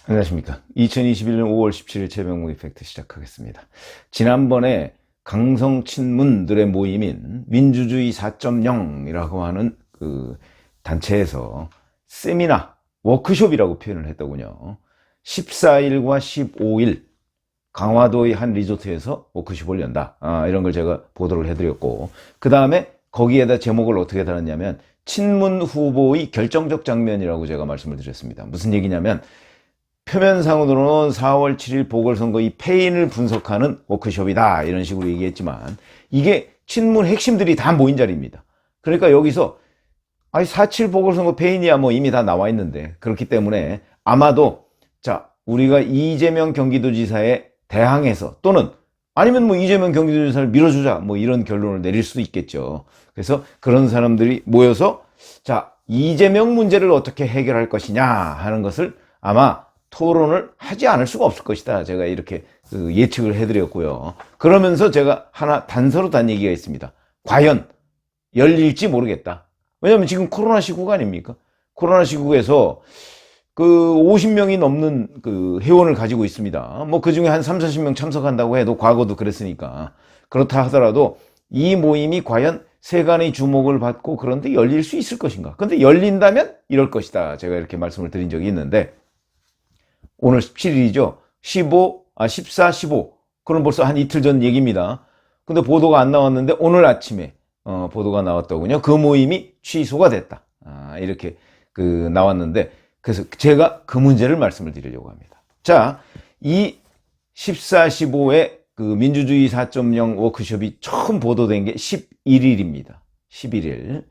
안녕하십니까. 2021년 5월 17일 최병무 이펙트 시작하겠습니다. 지난번에 강성 친문들의 모임인 민주주의 4.0이라고 하는 그 단체에서 세미나, 워크숍이라고 표현을 했더군요. 14일과 15일 강화도의 한 리조트에서 워크숍을 연다. 이런 걸 제가 보도를 해드렸고, 그 다음에 거기에다 제목을 어떻게 달았냐면 친문 후보의 결정적 장면이라고 제가 말씀을 드렸습니다. 무슨 얘기냐면 표면상으로는 4월 7일 보궐선거 이 패인을 분석하는 워크숍이다 이런 식으로 얘기했지만 이게 친문 핵심들이 다 모인 자리입니다. 그러니까 여기서 4.7 보궐선거 패인이야 뭐 이미 다 나와 있는데, 그렇기 때문에 아마도 우리가 이재명 경기도지사에 대항해서 또는 아니면 뭐 이재명 경기도지사를 밀어주자 뭐 이런 결론을 내릴 수도 있겠죠. 그래서 그런 사람들이 모여서 이재명 문제를 어떻게 해결할 것이냐 하는 것을 아마 토론을 하지 않을 수가 없을 것이다. 제가 이렇게 예측을 해드렸고요. 그러면서 제가 하나 단서로 단 얘기가 있습니다. 과연 열릴지 모르겠다. 왜냐하면 지금 코로나 시국 아닙니까? 코로나 시국에서 50명이 넘는 회원을 가지고 있습니다. 뭐 그 중에 한 30-40명 참석한다고 해도 과거도 그랬으니까. 그렇다 하더라도 이 모임이 과연 세간의 주목을 받고 그런데 열릴 수 있을 것인가? 근데 열린다면 이럴 것이다. 제가 이렇게 말씀을 드린 적이 있는데, 오늘 17일이죠. 14, 15. 그럼 벌써 한 이틀 전 얘기입니다. 근데 보도가 안 나왔는데 오늘 아침에 보도가 나왔더군요. 그 모임이 취소가 됐다. 이렇게 나왔는데, 그래서 제가 그 문제를 말씀을 드리려고 합니다. 이 14, 15의 민주주의 4.0 워크숍이 처음 보도된 게 11일입니다. 11일.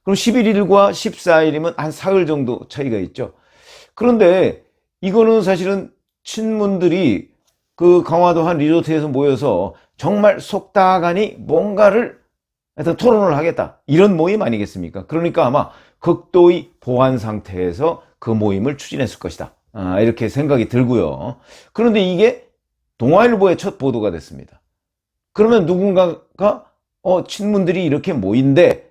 그럼 11일과 14일이면 한 사흘 정도 차이가 있죠. 그런데 이거는 사실은 친문들이 강화도 한 리조트에서 모여서 정말 속다간이 뭔가를 하여튼 토론을 하겠다, 이런 모임 아니겠습니까? 그러니까 아마 극도의 보안 상태에서 그 모임을 추진했을 것이다, 이렇게 생각이 들고요. 그런데 이게 동아일보의 첫 보도가 됐습니다. 그러면 누군가가 친문들이 이렇게 모인대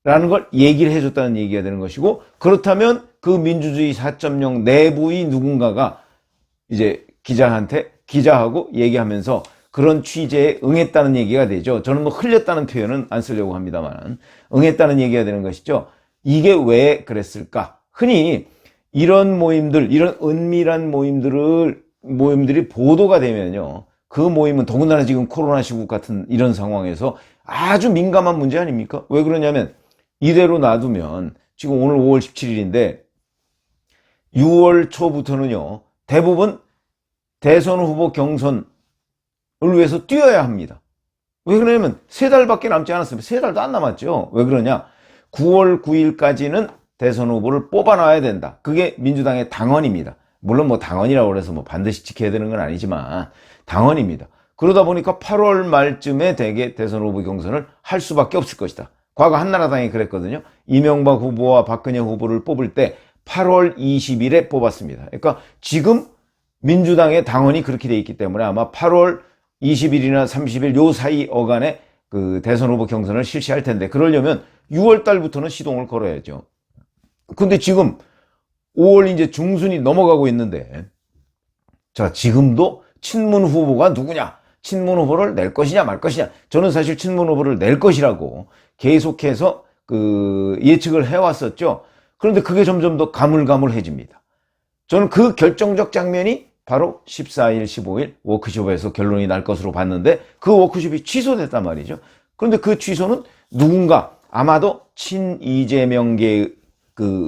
라는 걸 얘기를 해줬다는 얘기가 되는 것이고, 그렇다면 그 민주주의 4.0 내부의 누군가가 이제 기자하고 얘기하면서 그런 취재에 응했다는 얘기가 되죠. 저는 뭐 흘렸다는 표현은 안 쓰려고 합니다만 응했다는 얘기가 되는 것이죠. 이게 왜 그랬을까? 흔히 이런 모임들, 이런 은밀한 모임들이 보도가 되면요, 그 모임은 더군다나 지금 코로나 시국 같은 이런 상황에서 아주 민감한 문제 아닙니까? 왜 그러냐면 이대로 놔두면 지금 오늘 5월 17일인데 6월 초부터는요, 대부분 대선 후보 경선을 위해서 뛰어야 합니다. 왜 그러냐면 3달밖에 남지 않았습니다. 3달도 안 남았죠. 왜 그러냐? 9월 9일까지는 대선 후보를 뽑아놔야 된다. 그게 민주당의 당헌입니다. 물론 뭐 당헌이라고 해서 뭐 반드시 지켜야 되는 건 아니지만 당헌입니다. 그러다 보니까 8월 말쯤에 대개 대선 후보 경선을 할 수밖에 없을 것이다. 과거 한나라당이 그랬거든요. 이명박 후보와 박근혜 후보를 뽑을 때 8월 20일에 뽑았습니다. 그러니까 지금 민주당의 당헌이 그렇게 돼 있기 때문에 아마 8월 20일이나 30일 요 사이 어간에 대선 후보 경선을 실시할 텐데, 그러려면 6월 달부터는 시동을 걸어야죠. 근데 지금 5월 이제 중순이 넘어가고 있는데, 지금도 친문 후보가 누구냐? 친문 후보를 낼 것이냐 말 것이냐? 저는 사실 친문 후보를 낼 것이라고 계속해서 예측을 해왔었죠. 그런데 그게 점점 더 가물가물해집니다. 저는 그 결정적 장면이 바로 14일, 15일 워크숍에서 결론이 날 것으로 봤는데, 그 워크숍이 취소됐단 말이죠. 그런데 그 취소는 누군가 아마도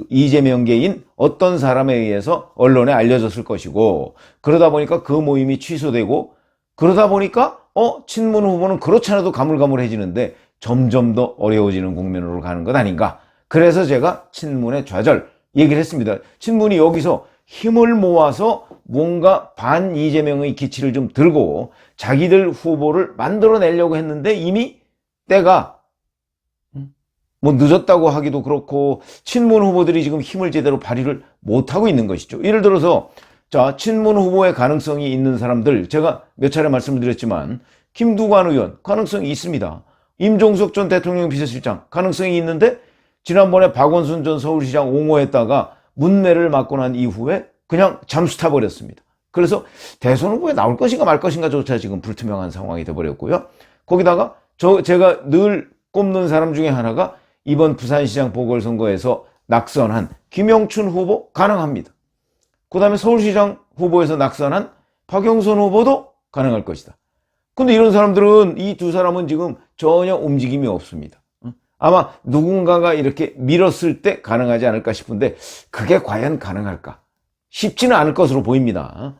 이재명계인 어떤 사람에 의해서 언론에 알려졌을 것이고, 그러다 보니까 그 모임이 취소되고, 그러다 보니까 친문 후보는 그렇지 않아도 가물가물해지는데 점점 더 어려워지는 국면으로 가는 것 아닌가. 그래서 제가 친문의 좌절 얘기를 했습니다. 친문이 여기서 힘을 모아서 뭔가 반 이재명의 기치를 좀 들고 자기들 후보를 만들어내려고 했는데 이미 때가 뭐 늦었다고 하기도 그렇고, 친문 후보들이 지금 힘을 제대로 발휘를 못하고 있는 것이죠. 예를 들어서 친문 후보의 가능성이 있는 사람들, 제가 몇 차례 말씀을 드렸지만 김두관 의원 가능성이 있습니다. 임종석 전 대통령 비서실장 가능성이 있는데 지난번에 박원순 전 서울시장 옹호했다가 문매를 맞고 난 이후에 그냥 잠수 타버렸습니다. 그래서 대선 후보에 나올 것인가 말 것인가조차 지금 불투명한 상황이 돼버렸고요. 거기다가 제가 늘 꼽는 사람 중에 하나가 이번 부산시장 보궐선거에서 낙선한 김영춘 후보 가능합니다. 그 다음에 서울시장 후보에서 낙선한 박영선 후보도 가능할 것이다. 근데 이런 사람들은, 이 두 사람은 지금 전혀 움직임이 없습니다. 아마 누군가가 이렇게 밀었을 때 가능하지 않을까 싶은데, 그게 과연 가능할까? 쉽지는 않을 것으로 보입니다.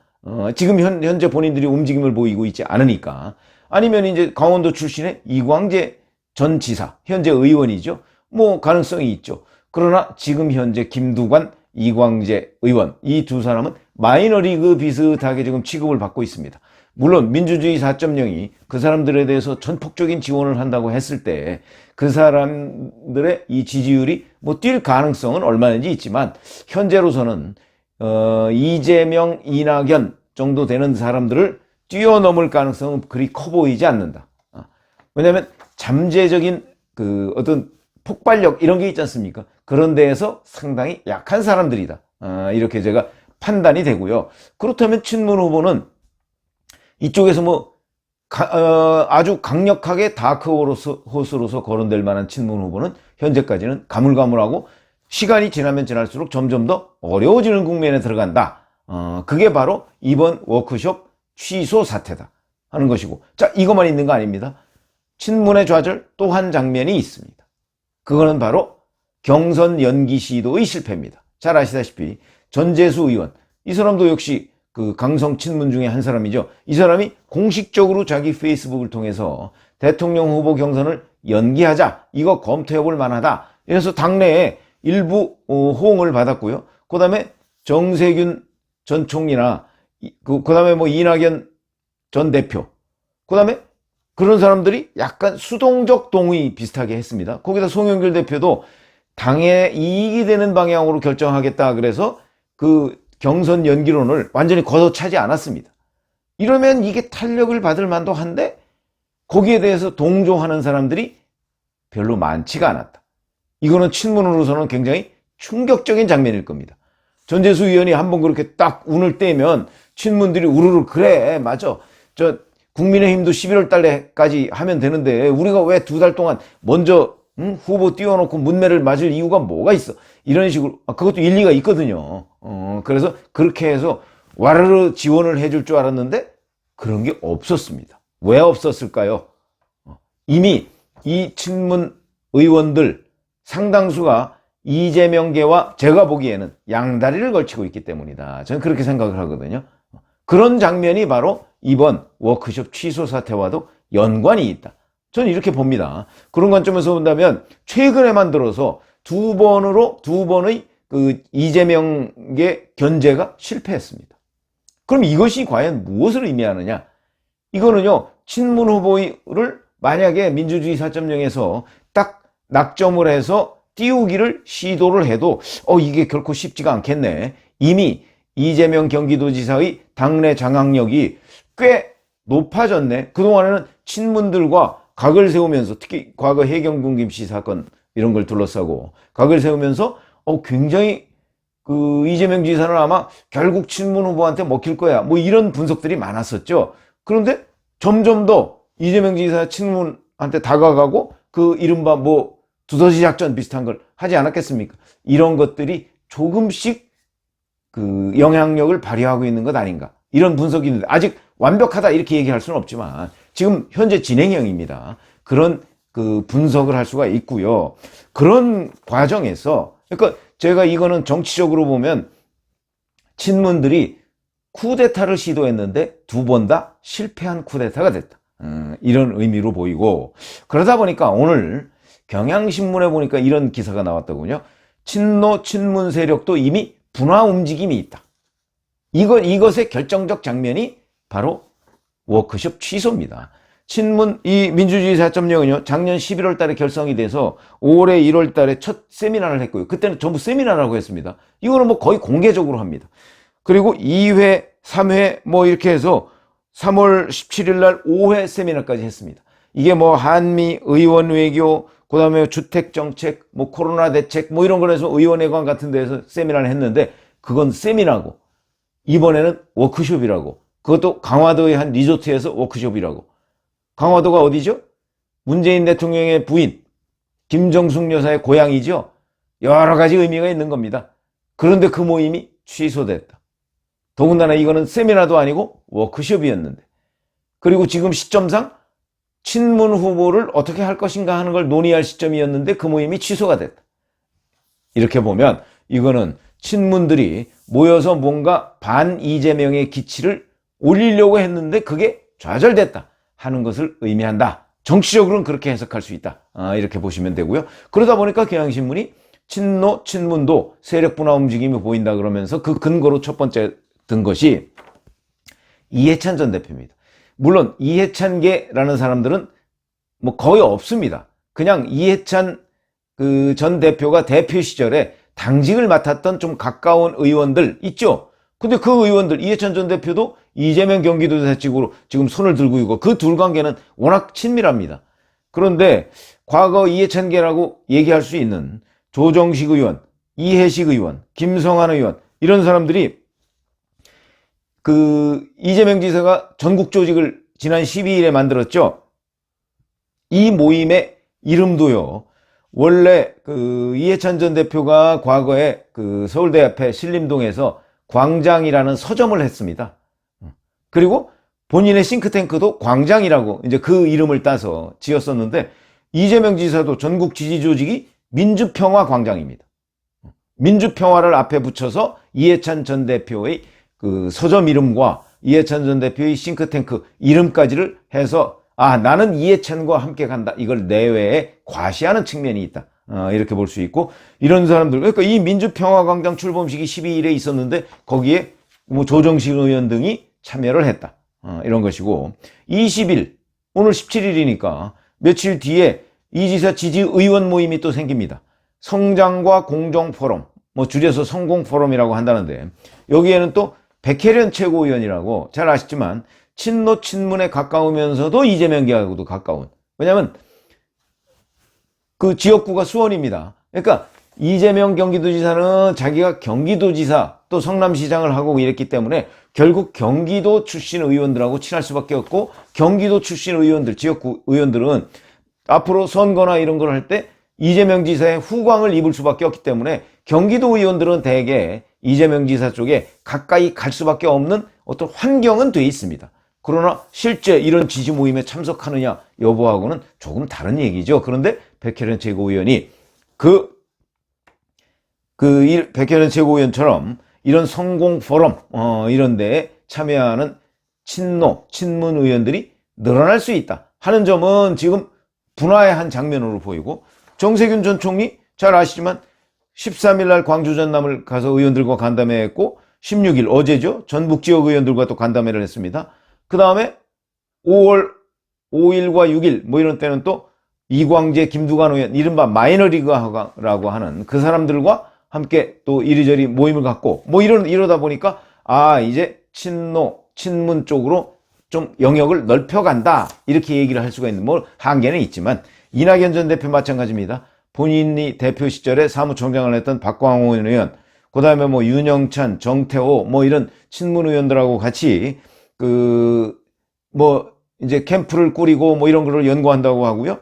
지금 현재 본인들이 움직임을 보이고 있지 않으니까. 아니면 이제 강원도 출신의 이광재 전 지사, 현재 의원이죠. 뭐 가능성이 있죠. 그러나 지금 현재 김두관, 이광재 의원, 이 두 사람은 마이너리그 비슷하게 지금 취급을 받고 있습니다. 물론 민주주의 4.0이 그 사람들에 대해서 전폭적인 지원을 한다고 했을 때 그 사람들의 이 지지율이 뭐 뛸 가능성은 얼마든지 있지만, 현재로서는 이재명, 이낙연 정도 되는 사람들을 뛰어넘을 가능성은 그리 커 보이지 않는다. 왜냐하면 잠재적인 그 어떤 폭발력 이런 게 있지 않습니까? 그런 데에서 상당히 약한 사람들이다. 이렇게 제가 판단이 되고요. 그렇다면 친문 후보는 이쪽에서 뭐 아주 강력하게 다크호스로서 거론될 만한 친문 후보는 현재까지는 가물가물하고, 시간이 지나면 지날수록 점점 더 어려워지는 국면에 들어간다. 그게 바로 이번 워크숍 취소 사태다 하는 것이고, 자, 이것만 있는 거 아닙니다. 친문의 좌절 또 한 장면이 있습니다. 그거는 바로 경선 연기 시도의 실패입니다. 잘 아시다시피 전재수 의원, 이 사람도 역시 그 강성 친문 중에 한 사람이죠. 이 사람이 공식적으로 자기 페이스북을 통해서 대통령 후보 경선을 연기하자, 이거 검토해 볼 만하다, 이래서 당내에 일부 호응을 받았고요. 그 다음에 정세균 전 총리나 그 다음에 뭐 이낙연 전 대표, 그 다음에 그런 사람들이 약간 수동적 동의 비슷하게 했습니다. 거기다 송영길 대표도 당에 이익이 되는 방향으로 결정하겠다 그래서 그 경선 연기론을 완전히 걷어차지 않았습니다. 이러면 이게 탄력을 받을 만도 한데, 거기에 대해서 동조하는 사람들이 별로 많지가 않았다. 이거는 친문으로서는 굉장히 충격적인 장면일 겁니다. 전재수 의원이 한번 그렇게 딱 운을 떼면 친문들이 우르르, 그래 맞아, 저 국민의힘도 11월 달에까지 하면 되는데 우리가 왜 2달 동안 먼저 후보 띄워놓고 문매를 맞을 이유가 뭐가 있어, 이런 식으로. 그것도 일리가 있거든요. 그래서 그렇게 해서 와르르 지원을 해줄 줄 알았는데 그런 게 없었습니다. 왜 없었을까요? 이미 이 친문 의원들 상당수가 이재명계와 제가 보기에는 양다리를 걸치고 있기 때문이다. 저는 그렇게 생각을 하거든요. 그런 장면이 바로 이번 워크숍 취소 사태와도 연관이 있다. 저는 이렇게 봅니다. 그런 관점에서 본다면 최근에만 들어서 두 번의 그 이재명의 견제가 실패했습니다. 그럼 이것이 과연 무엇을 의미하느냐? 이거는요, 친문 후보를 만약에 민주주의 4.0에서 딱 낙점을 해서 띄우기를 시도를 해도 이게 결코 쉽지가 않겠네. 이미 이재명 경기도지사의 당내 장악력이 꽤 높아졌네. 그동안에는 친문들과 각을 세우면서, 특히 과거 해경군 김씨 사건 이런 걸 둘러싸고 각을 세우면서 굉장히 그 이재명 지사는 아마 결국 친문 후보한테 먹힐 거야, 뭐 이런 분석들이 많았었죠. 그런데 점점 더 이재명 지사 친문한테 다가가고 그 이른바 뭐 두더지 작전 비슷한 걸 하지 않았겠습니까? 이런 것들이 조금씩 그 영향력을 발휘하고 있는 것 아닌가, 이런 분석이 있는데, 아직 완벽하다 이렇게 얘기할 수는 없지만 지금 현재 진행형입니다. 그런 그 분석을 할 수가 있고요. 그런 과정에서, 그러니까 제가 이거는 정치적으로 보면 친문들이 쿠데타를 시도했는데 2번 다 실패한 쿠데타가 됐다, 이런 의미로 보이고, 그러다 보니까 오늘 경향신문에 보니까 이런 기사가 나왔더군요. 친문 세력도 이미 분화 움직임이 있다. 이것의 결정적 장면이 바로 워크숍 취소입니다. 친문, 이 민주주의 4.0은요, 작년 11월 달에 결성이 돼서 올해 1월 달에 첫 세미나를 했고요. 그때는 전부 세미나라고 했습니다. 이거는 뭐 거의 공개적으로 합니다. 그리고 2회, 3회 뭐 이렇게 해서 3월 17일 날 5회 세미나까지 했습니다. 이게 뭐 한미 의원 외교, 그 다음에 주택정책, 뭐 코로나 대책, 뭐 이런 걸 해서 의원회관 같은 데서 세미나를 했는데, 그건 세미나고 이번에는 워크숍이라고. 그것도 강화도의 한 리조트에서 워크숍이라고. 강화도가 어디죠? 문재인 대통령의 부인 김정숙 여사의 고향이죠. 여러 가지 의미가 있는 겁니다. 그런데 그 모임이 취소됐다. 더군다나 이거는 세미나도 아니고 워크숍이었는데, 그리고 지금 시점상 친문 후보를 어떻게 할 것인가 하는 걸 논의할 시점이었는데 그 모임이 취소가 됐다. 이렇게 보면 이거는 친문들이 모여서 뭔가 반 이재명의 기치를 올리려고 했는데 그게 좌절됐다 하는 것을 의미한다. 정치적으로는 그렇게 해석할 수 있다. 이렇게 보시면 되고요. 그러다 보니까 경향신문이 친노, 친문도 세력 분화 움직임이 보인다 그러면서 그 근거로 첫 번째 든 것이 이해찬 전 대표입니다. 물론 이해찬계라는 사람들은 뭐 거의 없습니다. 그냥 이해찬 그 전 대표가 대표 시절에 당직을 맡았던 좀 가까운 의원들 있죠. 근데 그 의원들, 이해찬 전 대표도 이재명 경기도지사 측으로 지금 손을 들고 있고 그 둘 관계는 워낙 친밀합니다. 그런데 과거 이해찬계라고 얘기할 수 있는 조정식 의원, 이해식 의원, 김성한 의원, 이런 사람들이 그 이재명 지사가 전국 조직을 지난 12일에 만들었죠. 이 모임의 이름도요, 원래 그 이해찬 전 대표가 과거에 그 서울대 앞에 신림동에서 광장이라는 서점을 했습니다. 그리고 본인의 싱크탱크도 광장이라고 이제 그 이름을 따서 지었었는데, 이재명 지사도 전국 지지 조직이 민주평화광장입니다. 민주평화를 앞에 붙여서 이해찬 전 대표의 그 서점 이름과 이해찬 전 대표의 싱크탱크 이름까지를 해서 나는 이해찬과 함께 간다, 이걸 내외에 과시하는 측면이 있다, 이렇게 볼 수 있고, 이런 사람들, 그러니까 이 민주평화광장 출범식이 12일에 있었는데 거기에 뭐 조정식 의원 등이 참여를 했다, 이런 것이고, 20일, 오늘 17일이니까 며칠 뒤에 이 지사 지지 의원 모임이 또 생깁니다. 성장과 공정 포럼, 뭐 줄여서 성공 포럼이라고 한다는데, 여기에는 또 백혜련 최고위원이라고 잘 아시지만 친노 친문에 가까우면서도 이재명계하고도 가까운, 왜냐하면 그 지역구가 수원입니다. 그러니까 이재명 경기도지사는 자기가 경기도지사 또 성남시장을 하고 이랬기 때문에 결국 경기도 출신 의원들하고 친할 수밖에 없고, 경기도 출신 의원들, 지역구 의원들은 앞으로 선거나 이런 걸 할 때 이재명 지사의 후광을 입을 수밖에 없기 때문에 경기도 의원들은 대개 이재명 지사 쪽에 가까이 갈 수밖에 없는 어떤 환경은 돼 있습니다. 그러나 실제 이런 지지 모임에 참석하느냐 여부하고는 조금 다른 얘기죠. 그런데 백혜련 최고위원이 백혜련 최고위원처럼 이런 성공 포럼 이런 데에 참여하는 친노, 친문 의원들이 늘어날 수 있다 하는 점은 지금 분화의 한 장면으로 보이고, 정세균 전 총리 잘 아시지만 13일 날 광주 전남을 가서 의원들과 간담회 했고, 16일 어제죠, 전북 지역 의원들과 또 간담회를 했습니다. 그 다음에 5월 5일과 6일 뭐 이런 때는 또 이광재, 김두관 의원, 이른바 마이너리그라고 하는 그 사람들과 함께 또 이리저리 모임을 갖고 뭐 이러다 보니까 이제 친노, 친문 쪽으로 좀 영역을 넓혀간다, 이렇게 얘기를 할 수가 있는, 뭐 한계는 있지만, 이낙연 전 대표 마찬가지입니다. 본인이 대표 시절에 사무총장을 했던 박광원 의원, 그 다음에 뭐 윤영찬, 정태호 뭐 이런 친문 의원들하고 같이 뭐 이제 캠프를 꾸리고 뭐 이런 거를 연구한다고 하고요.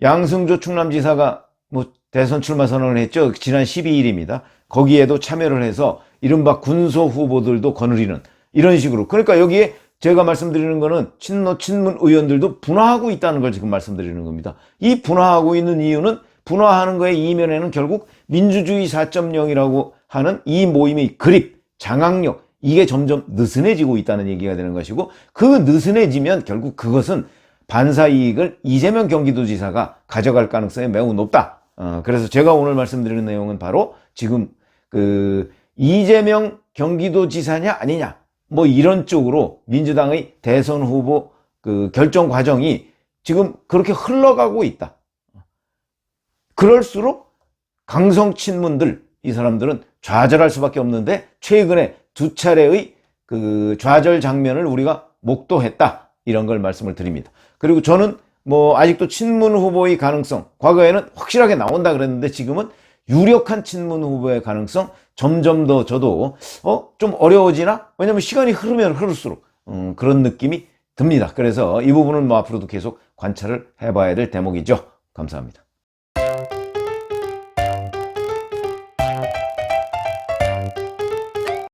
양승조 충남지사가 뭐 대선 출마 선언을 했죠. 지난 12일입니다. 거기에도 참여를 해서 이른바 군소 후보들도 거느리는 이런 식으로. 그러니까 여기에 제가 말씀드리는 거는 친노, 친문 의원들도 분화하고 있다는 걸 지금 말씀드리는 겁니다. 이 분화하고 있는 이유는, 분화하는 거의 이면에는 결국 민주주의 4.0이라고 하는 이 모임의 그립, 장악력, 이게 점점 느슨해지고 있다는 얘기가 되는 것이고, 그 느슨해지면 결국 그것은 반사 이익을 이재명 경기도지사가 가져갈 가능성이 매우 높다. 그래서 제가 오늘 말씀드리는 내용은 바로 지금 이재명 경기도지사냐 아니냐, 뭐 이런 쪽으로 민주당의 대선 후보 결정 과정이 지금 그렇게 흘러가고 있다. 그럴수록 강성 친문들, 이 사람들은 좌절할 수밖에 없는데, 최근에 두 차례의 좌절 장면을 우리가 목도했다, 이런 걸 말씀을 드립니다. 그리고 저는 뭐 아직도 친문 후보의 가능성, 과거에는 확실하게 나온다 그랬는데 지금은 유력한 친문 후보의 가능성 점점 더 저도 좀 어려워지나? 왜냐면 시간이 흐르면 흐를수록 그런 느낌이 듭니다. 그래서 이 부분은 뭐 앞으로도 계속 관찰을 해봐야 될 대목이죠. 감사합니다.